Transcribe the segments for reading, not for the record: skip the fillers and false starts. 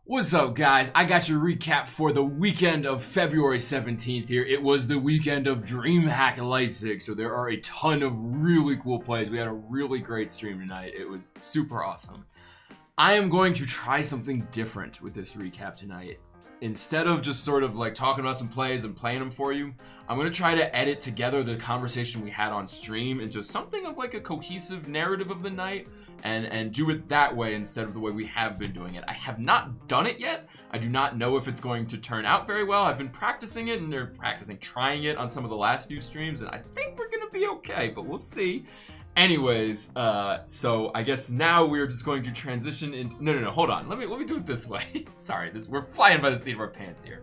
What's up, guys? I got your recap for the weekend of February 17th here. It was the weekend of Dreamhack Leipzig, so there are a ton of really cool plays. We had a really great stream tonight. It was super awesome. I am going to try something different with this recap tonight. Instead of just sort of like talking about some plays and playing them for you, I'm going to try to edit together the conversation we had on stream into something of like a cohesive narrative of the night. And do it that way instead of the way we have been doing it. I have not done it yet. I do not know if it's going to turn out very well. I've been practicing it trying it on some of the last few streams, and I think we're gonna be okay, but we'll see. Anyways, so I guess now we're just going to transition into, no, hold on. Let me do it this way. Sorry, we're flying by the seat of our pants here.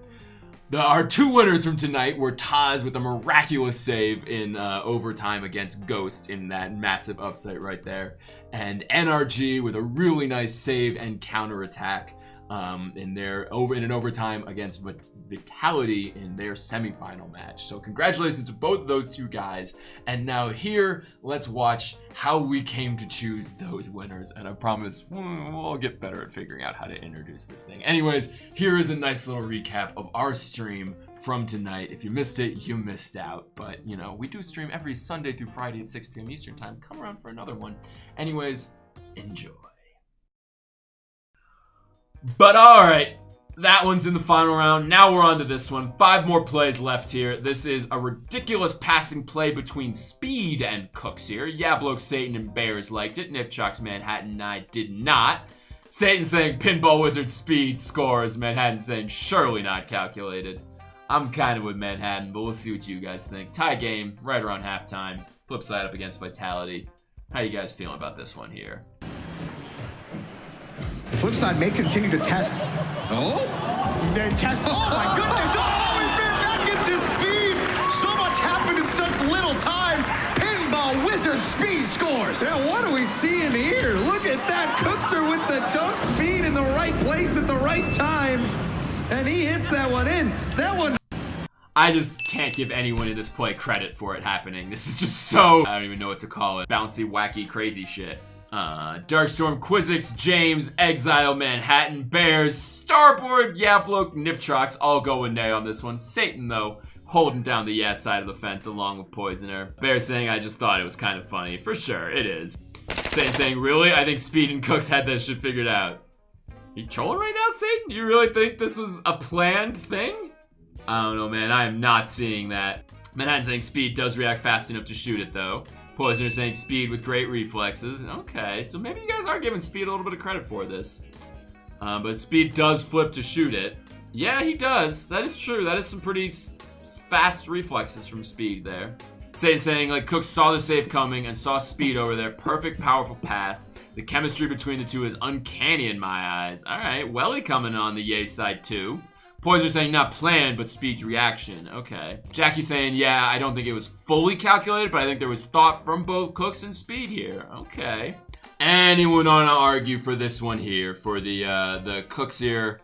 Our two winners from tonight were Taz with a miraculous save in overtime against Ghost in that massive upset right there, and NRG with a really nice save and counterattack in an overtime against Vitality in their semifinal match. So congratulations to both of those two guys. And now here, let's watch how we came to choose those winners. And I promise we'll get better at figuring out how to introduce this thing. Anyways, here is a nice little recap of our stream from tonight. If you missed it, you missed out. But, you know, we do stream every Sunday through Friday at 6 p.m. Eastern Time. Come around for another one. Anyways, enjoy. But alright, that one's in the final round. Now we're on to this one. 5 more plays left here. This is a ridiculous passing play between Speed and Cooks here. Yabloke, Satan, and Bears liked it. Nipchok's Manhattan and I did not. Satan saying Pinball Wizard Speed scores. Manhattan saying surely not calculated. I'm kind of with Manhattan, but we'll see what you guys think. Tie game, right around halftime. Flip side up against Vitality. How you guys feeling about this one here? The flip side may continue to test. Oh? They test. Oh my goodness! Oh, he's been back into Speed! So much happened in such little time. Pinball Wizard Speed scores! Yeah, what are we seeing here? Look at that. Cookser with the dunk. Speed in the right place at the right time. And he hits that one in. That one. I just can't give anyone in this play credit for it happening. This is just so, I don't even know what to call it. Bouncy, wacky, crazy shit. Darkstorm, Quizzix, James, Exile, Manhattan, Bears, Starboard, Yabloke, Niptrox all go with nay on this one. Satan, though, holding down the yes side of the fence along with Poisoner. Bears saying, I just thought it was kind of funny. For sure, it is. Satan saying, really? I think Speed and Cooks had that shit figured out. You trolling right now, Satan? You really think this was a planned thing? I don't know, man. I am not seeing that. Manhattan saying Speed does react fast enough to shoot it, though. Poisoner saying Speed with great reflexes. Okay, so maybe you guys are giving Speed a little bit of credit for this. But Speed does flip to shoot it. Yeah, he does. That is true. That is some pretty fast reflexes from Speed there. Saying like Cook saw the save coming and saw Speed over there. Perfect, powerful pass. The chemistry between the two is uncanny in my eyes. All right, Welly coming on the yay side too. Poisoner saying not planned, but Speed's reaction. Okay. Jackie saying, yeah, I don't think it was fully calculated, but I think there was thought from both Cooks and Speed here. Okay. Anyone want to argue for this one here, for the Cooks here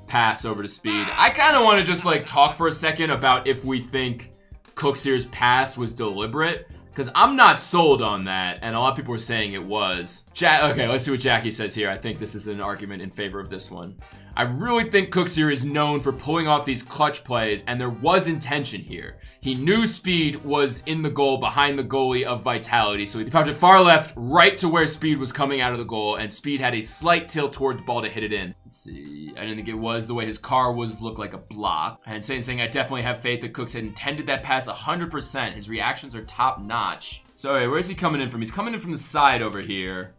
pass over to Speed? I kind of want to just like talk for a second about if we think Cooks here's pass was deliberate, because I'm not sold on that, and a lot of people were saying it was. Okay, let's see what Jackie says here. I think this is an argument in favor of this one. I really think Cooks here is known for pulling off these clutch plays, and there was intention here. He knew Speed was in the goal behind the goalie of Vitality, so he popped it far left, right to where Speed was coming out of the goal, and Speed had a slight tilt towards the ball to hit it in. Let's see, I didn't think it was the way his car was looked like a block. And saying I definitely have faith that Cooks had intended that pass 100%. His reactions are top notch. So wait, where's he coming in from? He's coming in from the side over here.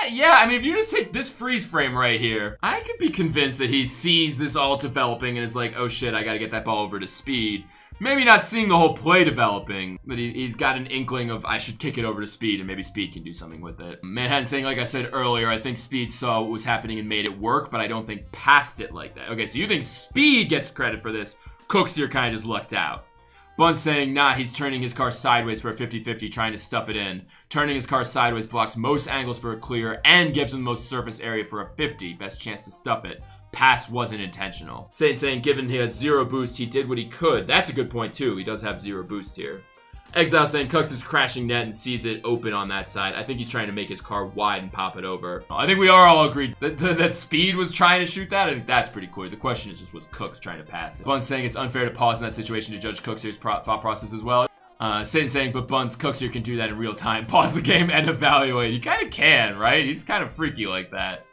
Yeah, I mean, if you just take this freeze frame right here, I could be convinced that he sees this all developing and is like, oh shit, I gotta get that ball over to Speed. Maybe not seeing the whole play developing, but he's got an inkling of I should kick it over to Speed and maybe Speed can do something with it. Manhattan saying, like I said earlier, I think Speed saw what was happening and made it work, but I don't think passed it like that. Okay, so you think Speed gets credit for this. Cooks here kind of just lucked out. Bun's saying, nah, he's turning his car sideways for a 50-50, trying to stuff it in. Turning his car sideways blocks most angles for a clear and gives him the most surface area for a 50. Best chance to stuff it. Pass wasn't intentional. Saying, given he has 0 boost, he did what he could. That's a good point, too. He does have 0 boost here. Exile saying Cooks is crashing net and sees it open on that side. I think he's trying to make his car wide and pop it over. I think we are all agreed that Speed was trying to shoot that. I think that's pretty clear. The question is just, was Cooks trying to pass it? Bun's saying it's unfair to pause in that situation to judge Cooks' thought process as well. Satan saying, but Buns, Cooks here can do that in real time. Pause the game and evaluate. You kind of can, right? He's kind of freaky like that.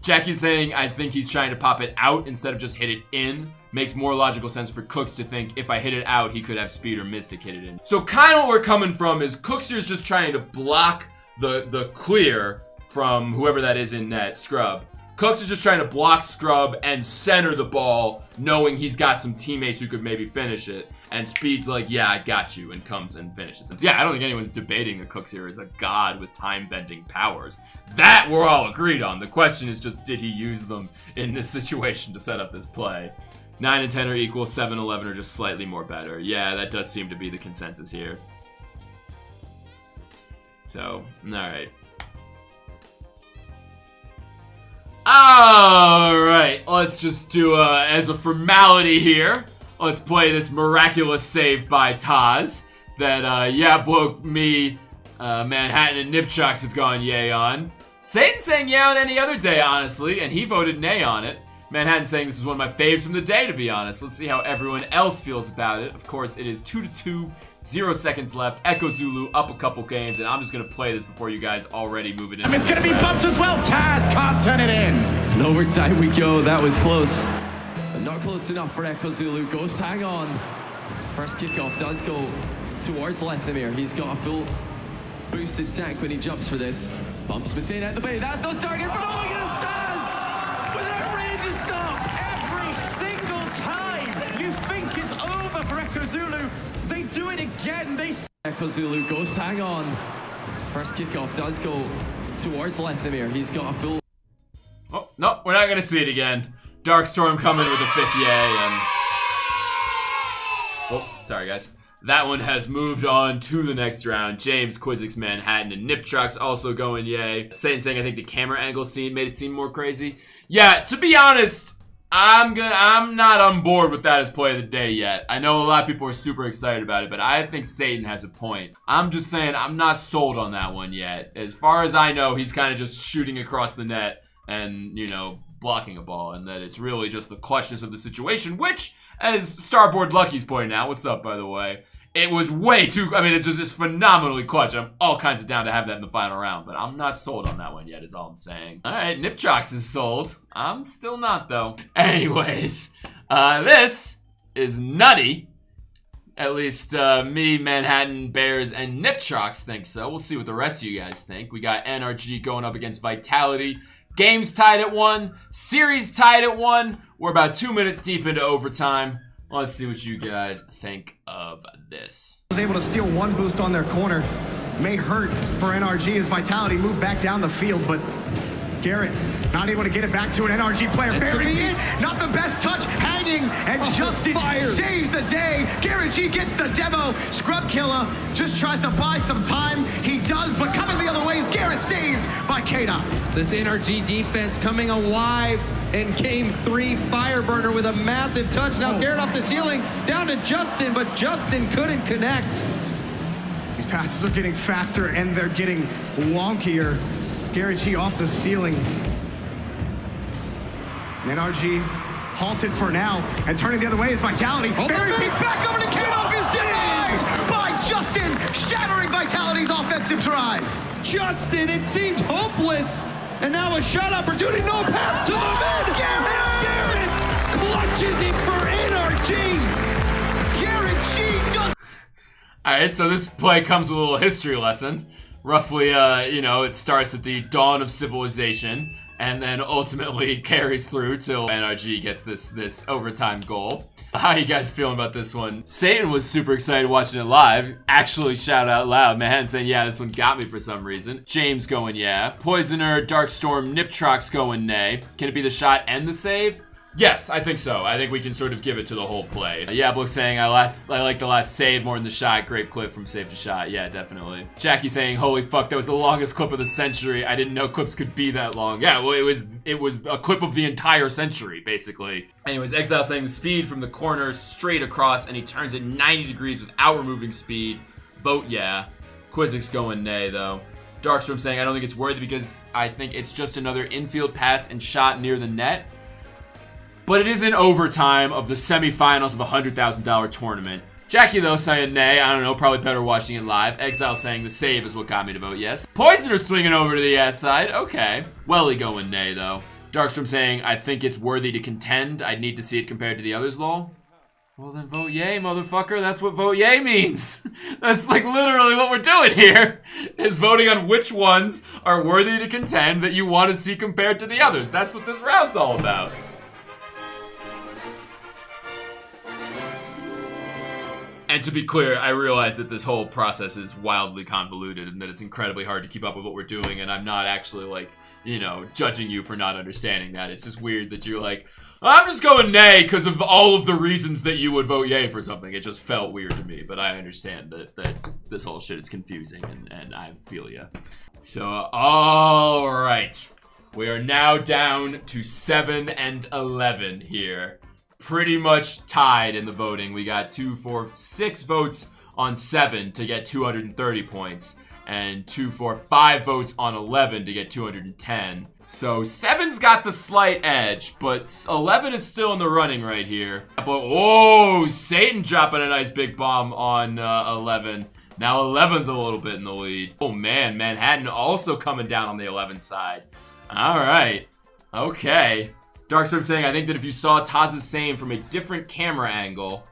Jackie's saying, I think he's trying to pop it out instead of just hit it in. Makes more logical sense for Cooks to think if I hit it out, he could have Speed or Mystic hit it in. So kind of what we're coming from is Cookster's just trying to block the clear from whoever that is in net, Scrub. Cooks is just trying to block Scrub and center the ball, knowing he's got some teammates who could maybe finish it. And Speed's like, yeah, I got you, and comes and finishes. And yeah, I don't think anyone's debating that Cooks here is a god with time-bending powers. That we're all agreed on. The question is just, did he use them in this situation to set up this play? 9 and 10 are equal, 7 and 11 are just slightly more better. Yeah, that does seem to be the consensus here. So, alright. Alright, let's just do, as a formality here, let's play this miraculous save by Taz that, Yabloke, me, Manhattan, and Nipchucks have gone yay on. Satan's saying yeah on any other day, honestly, and he voted nay on it. Manhattan saying this is one of my faves from the day, to be honest. Let's see how everyone else feels about it. Of course, it is 2-2, 0 seconds left. Echo Zulu up a couple games, and I'm just going to play this before you guys already move it in. It's going to be bumped as well. Taz can't turn it in. And overtime we go. That was close. But not close enough for Echo Zulu. Ghost hang on. First kickoff does go towards Lethemir. He's got a full boosted tank when he jumps for this. Bumps Matane at the bay. That's no target, but oh, look at this Taz! With that range stop! Every single time you think it's over for Echo Zulu, they do it again. Echo Zulu, Ghost hang on. First kickoff does go towards Lethemir. He's got a full... Oh, no, we're not going to see it again. Darkstorm coming with a 5th yay, and... Oh, sorry guys. That one has moved on to the next round. James, Quizzix, Manhattan, and Nipchucks also going yay. Satan saying I think the camera angle scene made it seem more crazy. Yeah, to be honest, I'm not on board with that as play of the day yet. I know a lot of people are super excited about it, but I think Satan has a point. I'm just saying I'm not sold on that one yet. As far as I know, he's kind of just shooting across the net and, you know, blocking a ball, and that it's really just the clutchness of the situation, which, as Starboard Lucky's pointing out, what's up, by the way, it was way too, I mean, it's just phenomenally clutch. I'm all kinds of down to have that in the final round, but I'm not sold on that one yet, is all I'm saying. All right, Nipchox is sold. I'm still not, though. Anyways, this is nutty. At least me, Manhattan, Bears, and Nipchox think so. We'll see what the rest of you guys think. We got NRG going up against Vitality. Games tied at 1. Series tied at 1. We're about 2 minutes deep into overtime. Let's see what you guys think of this. Was able to steal one boost on their corner. May hurt for NRG as Vitality moved back down the field, but Garrett not able to get it back to an NRG player. Burying it, not the best touch, hanging, and Justin saves the day. Garrett G gets the demo. Scrub Killer just tries to buy some time. He does, but coming the other way is Garrett saved by Kada. This NRG defense coming alive in game 3. Fireburner with a massive touch. Now Garrett off the ceiling, down to Justin, but Justin couldn't connect. These passes are getting faster and they're getting wonkier. Garrett G off the ceiling. NRG halted for now, and turning the other way is Vitality. Barry beats back over to Kadoff, is denied by Justin, shattering Vitality's offensive drive. Justin, it seemed hopeless, and now a shot opportunity, no pass to the mid. Garrett clutches it for NRG. Garrett G does. All right, so this play comes with a little history lesson. Roughly, you know, it starts at the dawn of civilization, and then ultimately carries through till NRG gets this overtime goal. How you guys feeling about this one? Satan was super excited watching it live. Actually shout out loud. Manhattan saying, yeah, this one got me for some reason. James going, yeah. Poisoner, Darkstorm, Niptrox going, nay. Can it be the shot and the save? Yes, I think so. I think we can sort of give it to the whole play. Yablook saying, I like the last save more than the shot. Great clip from save to shot. Yeah, definitely. Jackie saying, holy fuck, that was the longest clip of the century. I didn't know clips could be that long. Yeah, well, it was a clip of the entire century, basically. Anyways, Exile saying the speed from the corner straight across, and he turns it 90 degrees without removing speed. Vote yeah. Quizzic's going nay, though. Darkstorm saying, I don't think it's worthy because I think it's just another infield pass and shot near the net. But it is in overtime of the semifinals of a $100,000 tournament. Jackie, though, saying nay. I don't know, probably better watching it live. Exile saying the save is what got me to vote yes. Poisoner swinging over to the yes side. Okay. Welly going nay, though. Darkstorm saying, I think it's worthy to contend. I'd need to see it compared to the others, lol. Well, then vote yay, motherfucker. That's what vote yay means. That's like literally what we're doing here, is voting on which ones are worthy to contend that you want to see compared to the others. That's what this round's all about. And to be clear, I realize that this whole process is wildly convoluted and that it's incredibly hard to keep up with what we're doing, and I'm not actually, like, you know, judging you for not understanding that. It's just weird that you're like, I'm just going nay because of all of the reasons that you would vote yay for something. It just felt weird to me, but I understand that this whole shit is confusing, and I feel ya. So, all right. We are now down to 7 and 11 here. Pretty much tied in the voting. We got 2, 4, 6 votes on 7 to get 230 points, and 2, 4, 5 votes on 11 to get 210. So 7's got the slight edge, but 11 is still in the running right here. But oh, Satan dropping a nice big bomb on 11. Now 11's a little bit in the lead. Oh man, Manhattan also coming down on the 11 side. All right, okay. Darkstorm saying, I think that if you saw Taz's save from a different camera angle,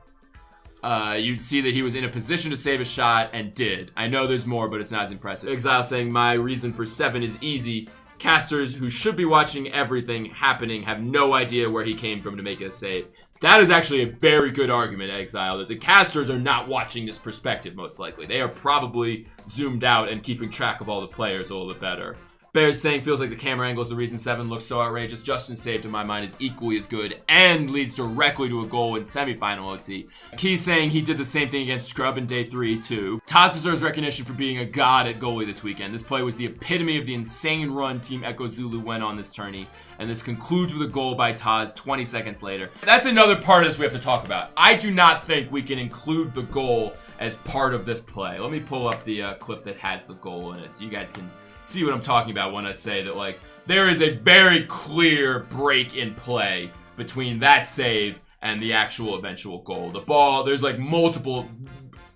you'd see that he was in a position to save a shot and did. I know there's more, but it's not as impressive. Exile saying, my reason for 7 is easy. Casters who should be watching everything happening have no idea where he came from to make a save. That is actually a very good argument, Exile, that the casters are not watching this perspective, most likely. They are probably zoomed out and keeping track of all the players a little bit better. Bears saying, feels like the camera angle is the reason 7 looks so outrageous. Justin's save, to my mind, is equally as good and leads directly to a goal in semifinal OT. Key saying he did the same thing against Scrub in day 3, too. Taz deserves recognition for being a god at goalie this weekend. This play was the epitome of the insane run Team Echo Zulu went on this tourney, and this concludes with a goal by Taz 20 seconds later. That's another part of this we have to talk about. I do not think we can include the goal as part of this play. Let me pull up the clip that has the goal in it so you guys can see what I'm talking about when I say that, like, there is a very clear break in play between that save and the actual eventual goal. The ball, there's like multiple,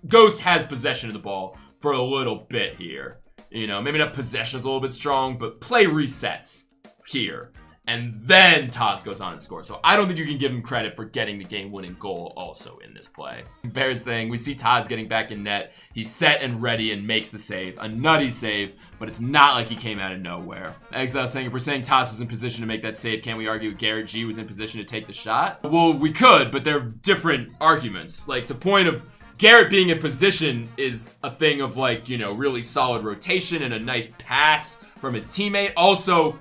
Ghost has possession of the ball for a little bit here. You know, maybe not possession is a little bit strong, but play resets here. And then Taz goes on and scores. So I don't think you can give him credit for getting the game-winning goal also in this play. Bear's saying, we see Taz getting back in net. He's set and ready and makes the save. A nutty save, but it's not like he came out of nowhere. Exile saying, if we're saying Taz was in position to make that save, can't we argue Garrett G was in position to take the shot? Well, we could, but they're different arguments. Like, the point of Garrett being in position is a thing of, like, you know, really solid rotation and a nice pass from his teammate. Also,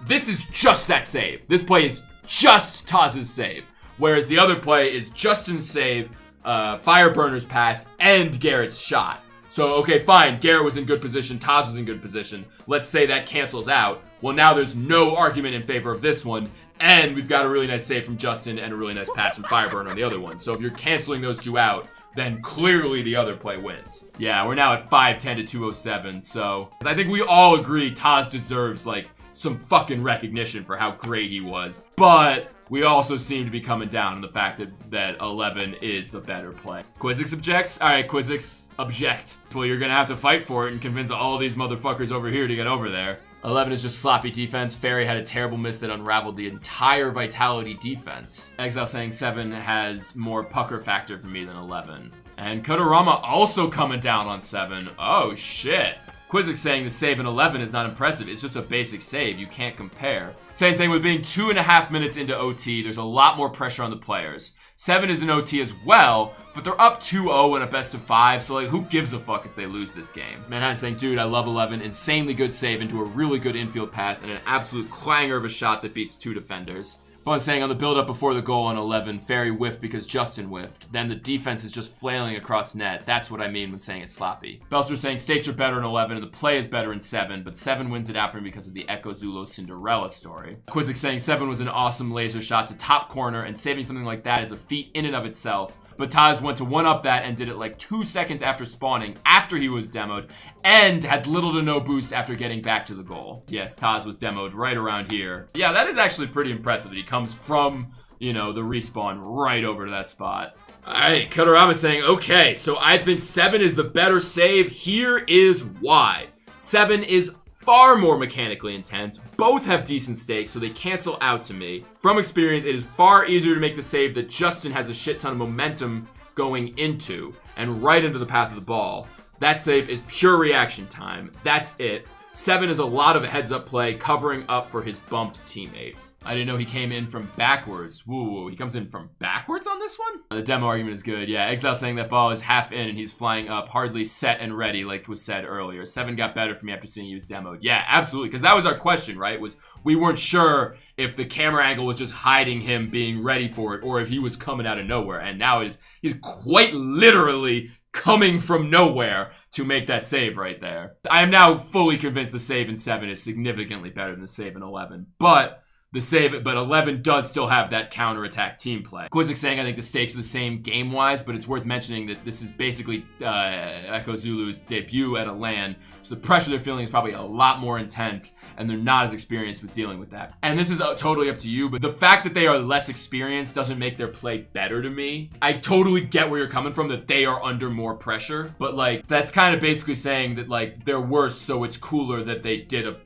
this is just that save. This play is just Taz's save. Whereas the other play is Justin's save, Fireburner's pass, and Garrett's shot. So, okay, fine. Garrett was in good position. Taz was in good position. Let's say that cancels out. Well, now there's no argument in favor of this one. And we've got a really nice save from Justin and a really nice pass from Fireburner on the other one. So if you're canceling those two out, then clearly the other play wins. Yeah, we're now at 510 to 207. So I think we all agree Taz deserves, like, some fucking recognition for how great he was. But we also seem to be coming down on the fact that 11 is the better play. Quizzix objects? Alright, Quizzix, object. Well, you're gonna have to fight for it and convince all these motherfuckers over here to get over there. 11 is just sloppy defense. Fairy had a terrible miss that unraveled the entire Vitality defense. Exile saying 7 has more pucker factor for me than 11. And Kodorama also coming down on 7. Oh, shit. Quizzix saying the save in 11 is not impressive. It's just a basic save. You can't compare. Saying with being 2.5 minutes into OT, there's a lot more pressure on the players. 7 is an OT as well, but they're up 2-0 in a best of 5, so like, who gives a fuck if they lose this game? Manhattan saying, dude, I love 11. Insanely good save into a really good infield pass and an absolute clanger of a shot that beats 2 defenders. Fun saying on the build-up before the goal on 11, Fairy whiffed because Justin whiffed. Then the defense is just flailing across net. That's what I mean when saying it's sloppy. Belster saying stakes are better in 11 and the play is better in 7, but 7 wins it out for him because of the Echo Zulo Cinderella story. Quizzix saying 7 was an awesome laser shot to top corner, and saving something like that is a feat in and of itself. but Taz went to one-up that and did it like 2 seconds after spawning, after he was demoed, and had little to no boost after getting back to the goal. Yes, Taz was demoed right around here. Yeah, that is actually pretty impressive that he comes from, you know, the respawn right over to that spot. All right, Kotorama saying, okay, so I think 7 is the better save. Here is why. 7 is far more mechanically intense. Both have decent stakes, so they cancel out to me. From experience, it is far easier to make the save that Justin has a shit ton of momentum going into, and right into the path of the ball. That save is pure reaction time. That's it. 7 is a lot of heads-up play, covering up for his bumped teammate. I didn't know he came in from backwards. Woo, he comes in from backwards on this one? The demo argument is good. Yeah, Exile saying that ball is half in and he's flying up, hardly set and ready, like was said earlier. 7 got better for me after seeing he was demoed. Yeah, absolutely, because that was our question, right? Was we weren't sure if the camera angle was just hiding him being ready for it or if he was coming out of nowhere. And now he's quite literally coming from nowhere to make that save right there. I am now fully convinced the save in 7 is significantly better than the save in 11. But 11 does still have that counterattack team play. Quizzic saying I think the stakes are the same game-wise, but it's worth mentioning that this is basically Echo Zulu's debut at a LAN, so the pressure they're feeling is probably a lot more intense, and they're not as experienced with dealing with that. And this is totally up to you, but the fact that they are less experienced doesn't make their play better to me. I totally get where you're coming from, that they are under more pressure, but like that's kind of basically saying that like they're worse, so it's cooler that they did a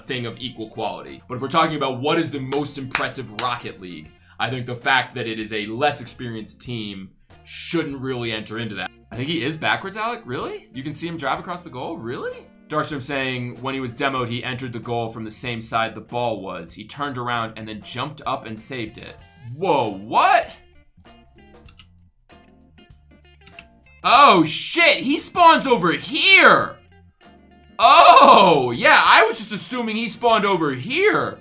thing of equal quality. But if we're talking about what is the most impressive Rocket League, I think the fact that it is a less experienced team shouldn't really enter into that. I think he is backwards, Alec? Really? You can see him drive across the goal? Really? Darkstream saying when he was demoed, he entered the goal from the same side the ball was. He turned around and then jumped up and saved it. Whoa, what? Oh shit, he spawns over here! Oh, yeah, I was just assuming he spawned over here.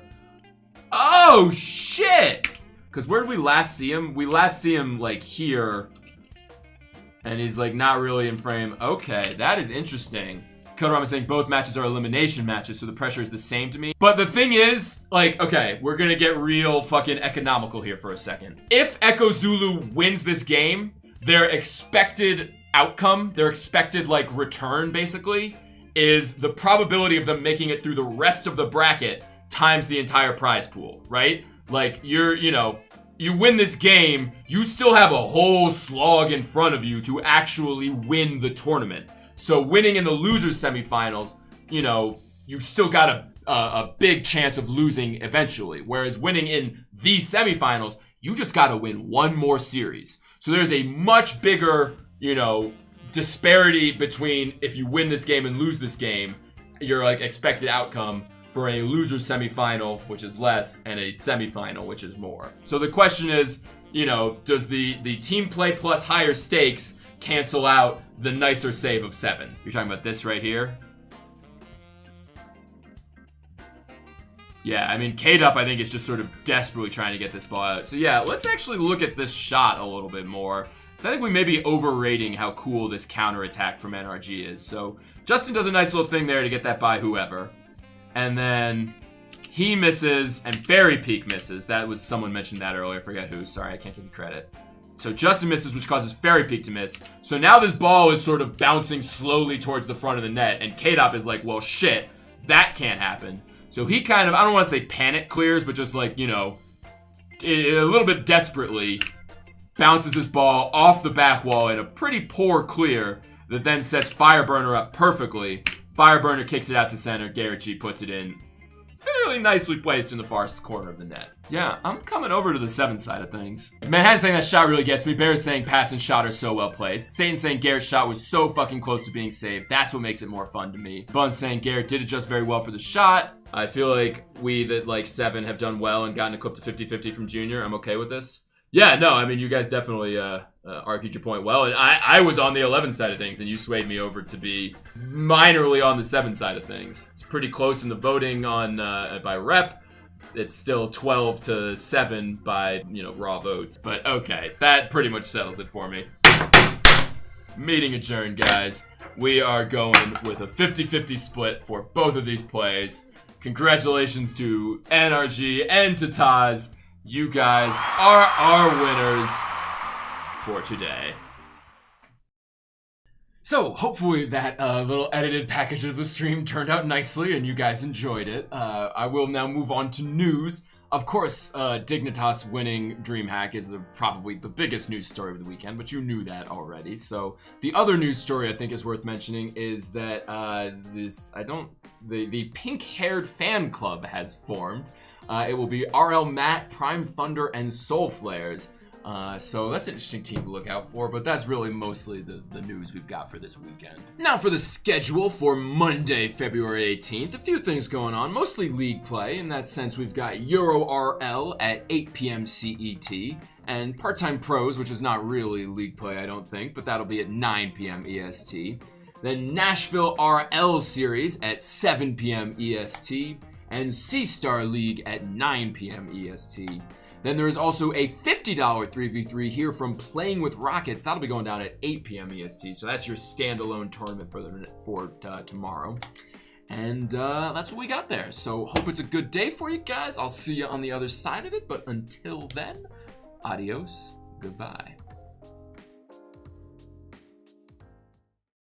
Oh, shit. Because where did we last see him? We last see him, like, here. And he's, like, not really in frame. Okay, that is interesting. Kotorama saying both matches are elimination matches, so the pressure is the same to me. But the thing is, like, okay, we're gonna get real fucking economical here for a second. If Echo Zulu wins this game, their expected outcome, their expected, like, return, basically, is the probability of them making it through the rest of the bracket times the entire prize pool, right? Like, you win this game, you still have a whole slog in front of you to actually win the tournament. So winning in the losers semifinals, you still got a big chance of losing eventually. Whereas winning in the semifinals, you just got to win one more series. So there's a much bigger, disparity between if you win this game and lose this game, your like expected outcome for a loser semifinal, which is less, and a semifinal, which is more. So the question is, does the team play plus higher stakes cancel out the nicer save of 7? You're talking about this right here? Yeah, I mean, K-Dup, I think, is just sort of desperately trying to get this ball out. So yeah, let's actually look at this shot a little bit more. I think we may be overrating how cool this counterattack from NRG is. So Justin does a nice little thing there to get that by whoever. And then he misses and Fairy Peak misses. That was, someone mentioned that earlier. I forget who. Sorry, I can't give you credit. So Justin misses, which causes Fairy Peak to miss. So now this ball is sort of bouncing slowly towards the front of the net. And K-Dop is like, well, shit, that can't happen. So he kind of, I don't want to say panic clears, but just like, a little bit desperately bounces this ball off the back wall in a pretty poor clear that then sets Fireburner up perfectly. Fireburner kicks it out to center. Garrett G puts it in fairly nicely placed in the far corner of the net. Yeah, I'm coming over to the 7 side of things. Manhattan saying that shot really gets me. Bear's saying pass and shot are so well placed. Satan saying Garrett's shot was so fucking close to being saved. That's what makes it more fun to me. Bun's saying Garrett did adjust very well for the shot. I feel like we that like 7 have done well and gotten a clip to 50-50 from Junior. I'm okay with this. Yeah, no, I mean, you guys definitely argued your point well. And I was on the 11 side of things, and you swayed me over to be minorly on the 7 side of things. It's pretty close in the voting on by rep. It's still 12-7 by, raw votes. But okay, that pretty much settles it for me. Meeting adjourned, guys. We are going with a 50-50 split for both of these plays. Congratulations to NRG and to Taz. You guys are our winners. for today. So, hopefully that little edited package of the stream turned out nicely and you guys enjoyed it. I will now move on to news. Of course, Dignitas winning Dreamhack is probably the biggest news story of the weekend, but you knew that already. So, the other news story I think is worth mentioning is that the pink-haired fan club has formed. It will be RL Matt, Prime Thunder, and Soul Flares. So that's an interesting team to look out for, but that's really mostly the news we've got for this weekend. Now for the schedule for Monday, February 18th. A few things going on, mostly league play. In that sense, we've got Euro RL at 8 p.m. CET, and Part-Time Pros, which is not really league play, I don't think, but that'll be at 9 p.m. EST. Then Nashville RL Series at 7 p.m. EST, and C-Star League at 9 p.m. EST. Then there is also a $50 3v3 here from Playing with Rockets. That'll be going down at 8 p.m. EST. So that's your standalone tournament for tomorrow. And that's what we got there. So hope it's a good day for you guys. I'll see you on the other side of it. But until then, adios, goodbye.